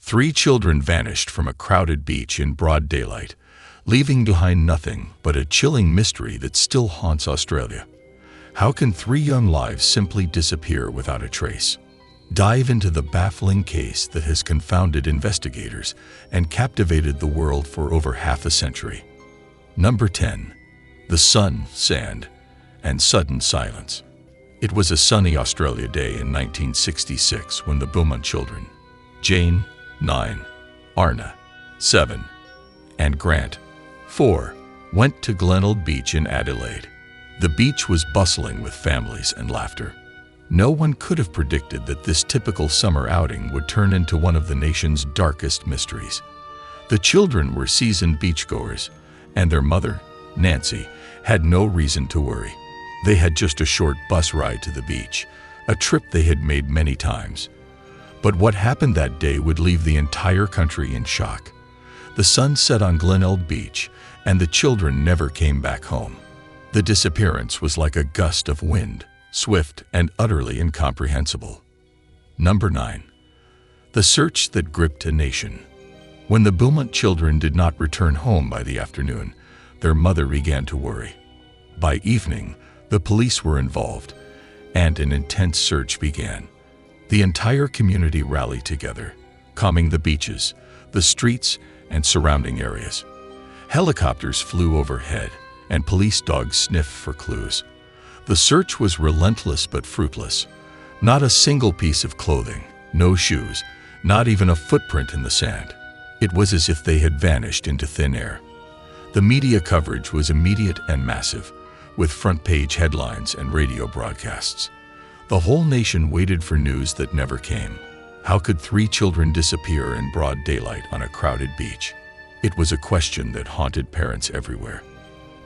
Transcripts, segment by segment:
3 children vanished from a crowded beach in broad daylight, leaving behind nothing but a chilling mystery that still haunts Australia. How can 3 young lives simply disappear without a trace? Dive into the baffling case that has confounded investigators and captivated the world for over half a century. Number 10. The sun, sand, and sudden silence. It was a sunny Australia day in 1966 when the Beaumont children, Jane, 9, Arnna, 7, and Grant, 4, went to Glenelg Beach in Adelaide. The beach was bustling with families and laughter. No one could have predicted that this typical summer outing would turn into one of the nation's darkest mysteries. The children were seasoned beachgoers, and their mother, Nancy, had no reason to worry. They had just a short bus ride to the beach, a trip they had made many times. But what happened that day would leave the entire country in shock. The sun set on Glenelg Beach, and the children never came back home. The disappearance was like a gust of wind, swift and utterly incomprehensible. Number 9. The search that gripped a nation. When the Beaumont children did not return home by the afternoon, their mother began to worry. By evening, the police were involved, and an intense search began. The entire community rallied together, combing the beaches, the streets, and surrounding areas. Helicopters flew overhead, and police dogs sniffed for clues. The search was relentless but fruitless. Not a single piece of clothing, no shoes, not even a footprint in the sand. It was as if they had vanished into thin air. The media coverage was immediate and massive, with front-page headlines and radio broadcasts. The whole nation waited for news that never came. How could 3 children disappear in broad daylight on a crowded beach? It was a question that haunted parents everywhere.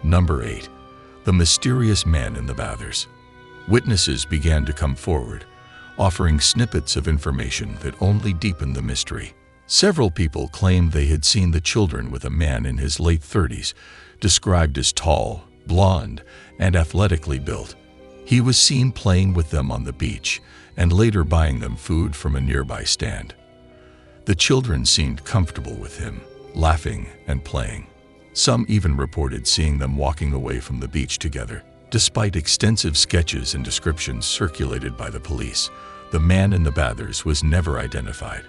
Number 8. The mysterious man in the bathers. Witnesses began to come forward, offering snippets of information that only deepened the mystery. Several people claimed they had seen the children with a man in his late 30s, described as tall, blonde, and athletically built. He was seen playing with them on the beach and later buying them food from a nearby stand. The children seemed comfortable with him, laughing and playing. Some even reported seeing them walking away from the beach together. Despite extensive sketches and descriptions circulated by the police, the man in the bathers was never identified.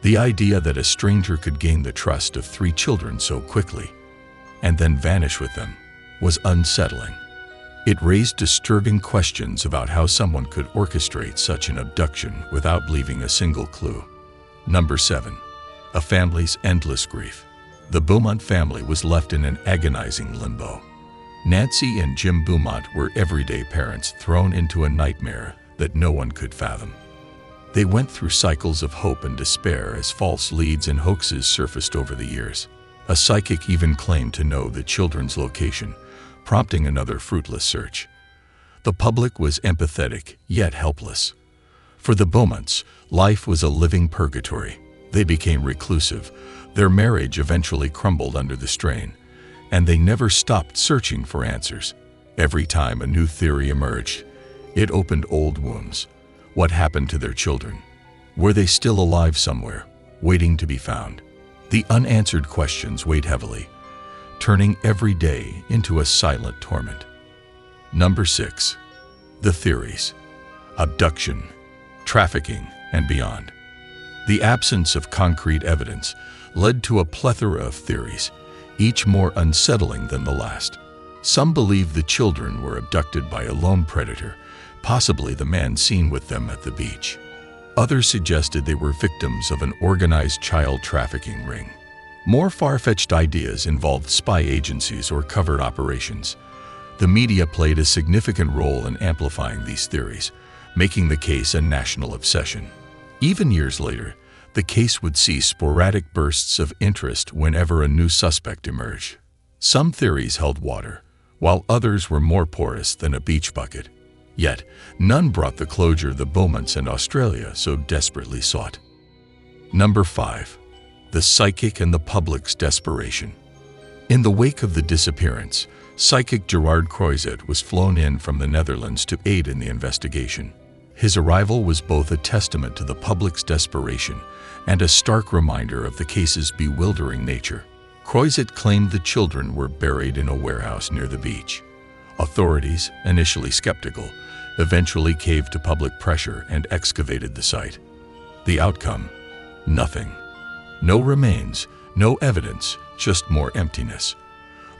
The idea that a stranger could gain the trust of 3 children so quickly and then vanish with them was unsettling. It raised disturbing questions about how someone could orchestrate such an abduction without leaving a single clue. Number 7. A family's endless grief. The Beaumont family was left in an agonizing limbo. Nancy and Jim Beaumont were everyday parents thrown into a nightmare that no one could fathom. They went through cycles of hope and despair as false leads and hoaxes surfaced over the years. A psychic even claimed to know the children's location, prompting another fruitless search. The public was empathetic, yet helpless. For the Beaumonts, life was a living purgatory. They became reclusive. Their marriage eventually crumbled under the strain, and they never stopped searching for answers. Every time a new theory emerged, it opened old wounds. What happened to their children? Were they still alive somewhere, waiting to be found? The unanswered questions weighed heavily, turning every day into a silent torment. Number 6. The theories. Abduction, trafficking, and beyond. The absence of concrete evidence led to a plethora of theories, each more unsettling than the last. Some believed the children were abducted by a lone predator, possibly the man seen with them at the beach. Others suggested they were victims of an organized child trafficking ring. More far-fetched ideas involved spy agencies or covert operations. The media played a significant role in amplifying these theories, making the case a national obsession. Even years later, the case would see sporadic bursts of interest whenever a new suspect emerged. Some theories held water, while others were more porous than a beach bucket. Yet, none brought the closure the Beaumonts and Australia so desperately sought. Number 5. The psychic and the public's desperation. In the wake of the disappearance, psychic Gerard Croizet was flown in from the Netherlands to aid in the investigation. His arrival was both a testament to the public's desperation and a stark reminder of the case's bewildering nature. Croizet claimed the children were buried in a warehouse near the beach. Authorities, initially skeptical, eventually caved to public pressure and excavated the site. The outcome? Nothing. No remains, no evidence, just more emptiness.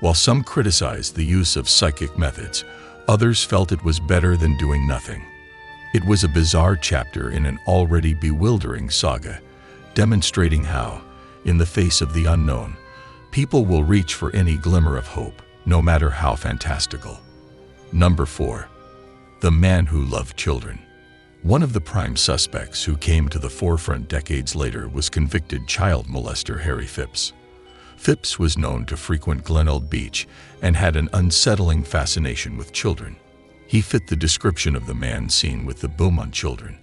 While some criticized the use of psychic methods, others felt it was better than doing nothing. It was a bizarre chapter in an already bewildering saga, demonstrating how, in the face of the unknown, people will reach for any glimmer of hope, no matter how fantastical. Number 4. The man who loved children. One of the prime suspects who came to the forefront decades later was convicted child molester Harry Phipps. Phipps was known to frequent Glenelg Beach and had an unsettling fascination with children. He fit the description of the man seen with the Beaumont children,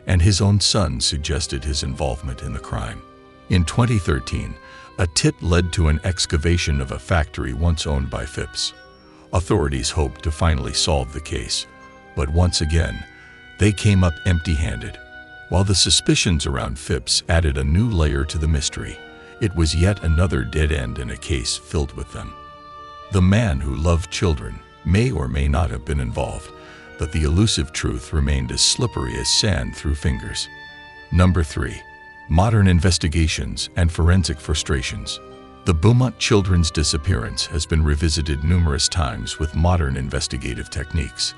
and his own son suggested his involvement in the crime. In 2013, a tip led to an excavation of a factory once owned by Phipps. Authorities hoped to finally solve the case, but once again, they came up empty-handed. While the suspicions around Phipps added a new layer to the mystery, it was yet another dead end in a case filled with them. The man who loved children may or may not have been involved, but the elusive truth remained as slippery as sand through fingers. Number 3. Modern investigations and forensic frustrations. The Beaumont children's disappearance has been revisited numerous times with modern investigative techniques.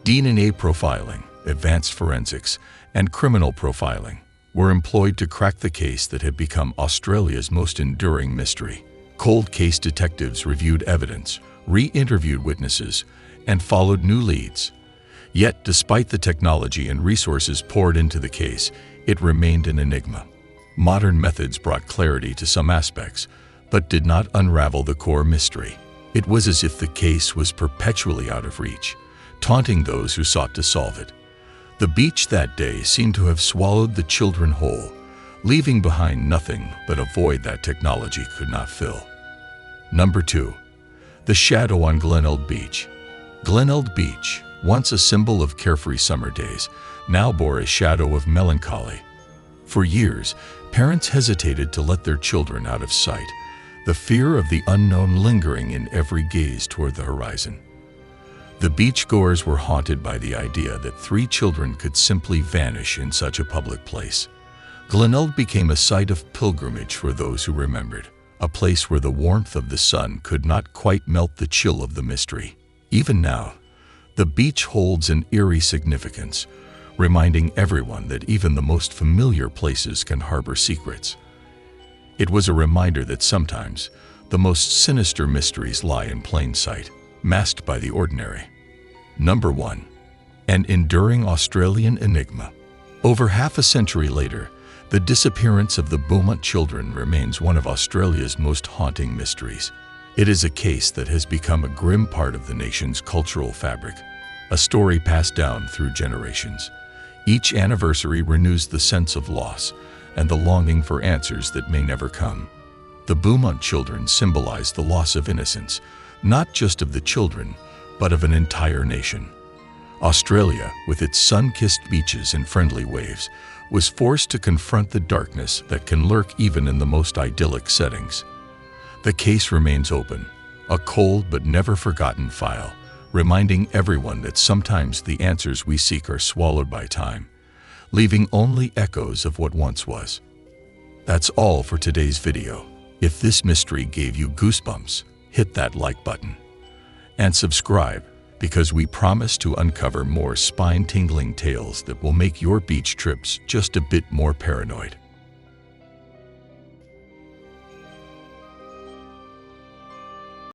DNA profiling, advanced forensics, and criminal profiling were employed to crack the case that had become Australia's most enduring mystery. Cold case detectives reviewed evidence, re-interviewed witnesses, and followed new leads. Yet, despite the technology and resources poured into the case, it remained an enigma. Modern methods brought clarity to some aspects, but did not unravel the core mystery. It was as if the case was perpetually out of reach, taunting those who sought to solve it. The beach that day seemed to have swallowed the children whole, leaving behind nothing but a void that technology could not fill. Number 2. The shadow on Glenelg Beach. Glenelg Beach, once a symbol of carefree summer days, now bore a shadow of melancholy. For years, parents hesitated to let their children out of sight, the fear of the unknown lingering in every gaze toward the horizon. The beachgoers were haunted by the idea that 3 children could simply vanish in such a public place. Glenelg became a site of pilgrimage for those who remembered, a place where the warmth of the sun could not quite melt the chill of the mystery. Even now, the beach holds an eerie significance, reminding everyone that even the most familiar places can harbor secrets. It was a reminder that sometimes the most sinister mysteries lie in plain sight, masked by the ordinary. Number 1. An enduring Australian enigma. Over half a century later, the disappearance of the Beaumont children remains one of Australia's most haunting mysteries. It is a case that has become a grim part of the nation's cultural fabric, a story passed down through generations. Each anniversary renews the sense of loss and the longing for answers that may never come. The Beaumont children symbolize the loss of innocence, not just of the children, but of an entire nation. Australia, with its sun-kissed beaches and friendly waves, was forced to confront the darkness that can lurk even in the most idyllic settings. The case remains open, a cold but never forgotten file, reminding everyone that sometimes the answers we seek are swallowed by time, leaving only echoes of what once was. That's all for today's video. If this mystery gave you goosebumps, hit that like button. And subscribe, because we promise to uncover more spine-tingling tales that will make your beach trips just a bit more paranoid.